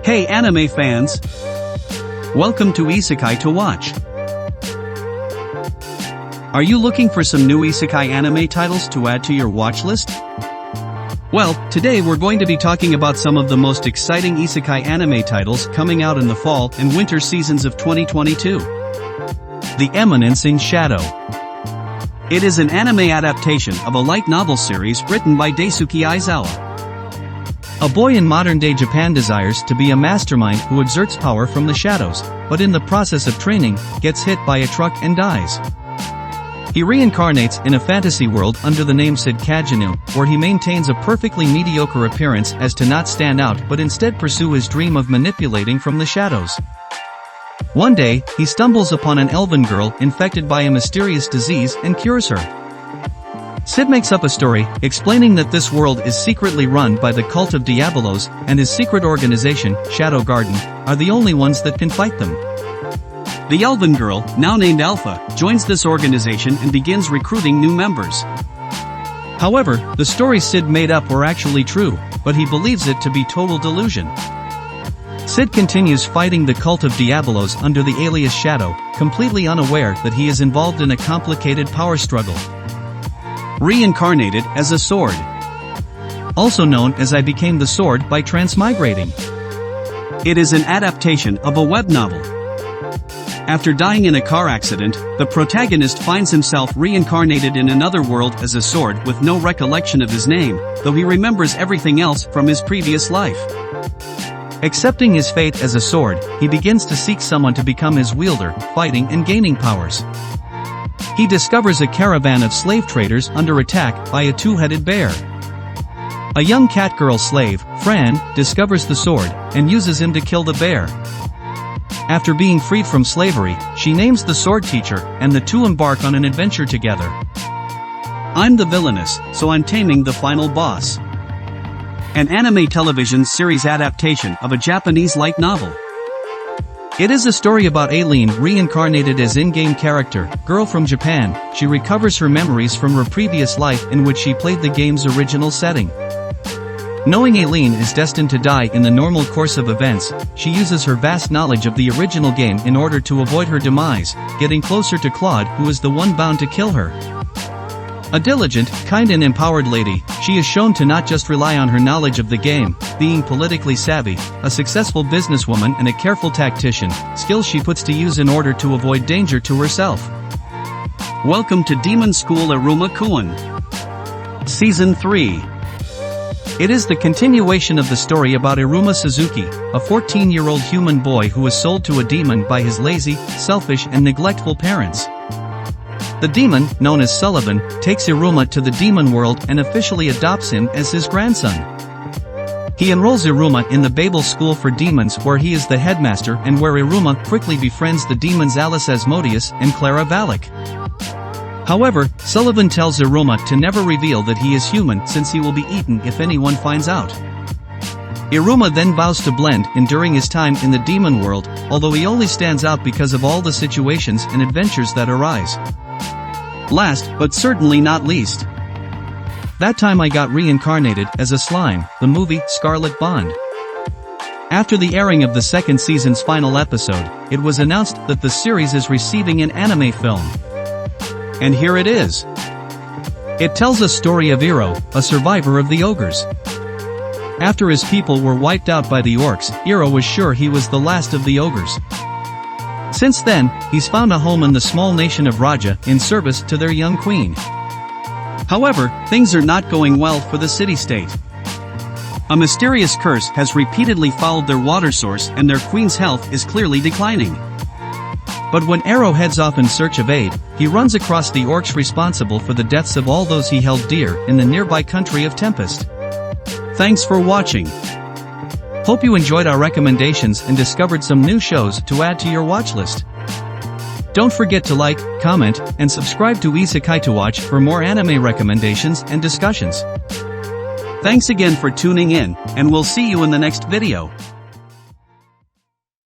Hey anime fans! Welcome to Isekai to watch. Are you looking for some new Isekai anime titles to add to your watch list? Well, today we're going to be talking about some of the most exciting Isekai anime titles coming out in the fall and winter seasons of 2022. The Eminence in Shadow. It is an anime adaptation of a light novel series written by Daisuke Aizawa. A boy in modern-day Japan desires to be a mastermind who exerts power from the shadows, but in the process of training, gets hit by a truck and dies. He reincarnates in a fantasy world under the name Sid Kajinu, where he maintains a perfectly mediocre appearance as to not stand out but instead pursue his dream of manipulating from the shadows. One day, he stumbles upon an elven girl infected by a mysterious disease and cures her. Sid makes up a story, explaining that this world is secretly run by the cult of Diabolos, and his secret organization, Shadow Garden, are the only ones that can fight them. The elven girl, now named Alpha, joins this organization and begins recruiting new members. However, the stories Sid made up were actually true, but he believes it to be total delusion. Sid continues fighting the cult of Diabolos under the alias Shadow, completely unaware that he is involved in a complicated power struggle. Reincarnated as a sword. Also known as I Became the Sword by Transmigrating. It is an adaptation of a web novel. After dying in a car accident, the protagonist finds himself reincarnated in another world as a sword with no recollection of his name, though he remembers everything else from his previous life. Accepting his fate as a sword, he begins to seek someone to become his wielder, fighting and gaining powers. He discovers a caravan of slave traders under attack by a two-headed bear. A young cat-girl slave, Fran, discovers the sword, and uses him to kill the bear. After being freed from slavery, she names the sword teacher, and the two embark on an adventure together. I'm the Villainess, so I'm taming the final boss. An anime television series adaptation of a Japanese light novel. It is a story about Aileen reincarnated as in-game character, girl from Japan. She recovers her memories from her previous life in which she played the game's original setting. Knowing Aileen is destined to die in the normal course of events, she uses her vast knowledge of the original game in order to avoid her demise, getting closer to Claude, who is the one bound to kill her. A diligent, kind and empowered lady, she is shown to not just rely on her knowledge of the game, being politically savvy, a successful businesswoman and a careful tactician, skills she puts to use in order to avoid danger to herself. Welcome to Demon School Iruma-kun. Season 3. It is the continuation of the story about Iruma Suzuki, a 14-year-old human boy who was sold to a demon by his lazy, selfish and neglectful parents. The demon, known as Sullivan, takes Iruma to the demon world and officially adopts him as his grandson. He enrolls Iruma in the Babel School for Demons, where he is the headmaster and where Iruma quickly befriends the demons Alice Asmodeus and Clara Valak. However, Sullivan tells Iruma to never reveal that he is human since he will be eaten if anyone finds out. Iruma then vows to blend in during his time in the demon world, although he only stands out because of all the situations and adventures that arise. Last, but certainly not least. That time I got reincarnated as a slime, the movie Scarlet Bond. After the airing of the second season's final episode, it was announced that the series is receiving an anime film. And here it is. It tells a story of Iro, a survivor of the ogres. After his people were wiped out by the orcs, Iro was sure he was the last of the ogres. Since then, he's found a home in the small nation of Raja in service to their young queen. However, things are not going well for the city-state. A mysterious curse has repeatedly fouled their water source and their queen's health is clearly declining. But when Iro heads off in search of aid, he runs across the orcs responsible for the deaths of all those he held dear in the nearby country of Tempest. Thanks for watching. Hope you enjoyed our recommendations and discovered some new shows to add to your watch list. Don't forget to like, comment, and subscribe to Isekai to watch for more anime recommendations and discussions. Thanks again for tuning in, and we'll see you in the next video.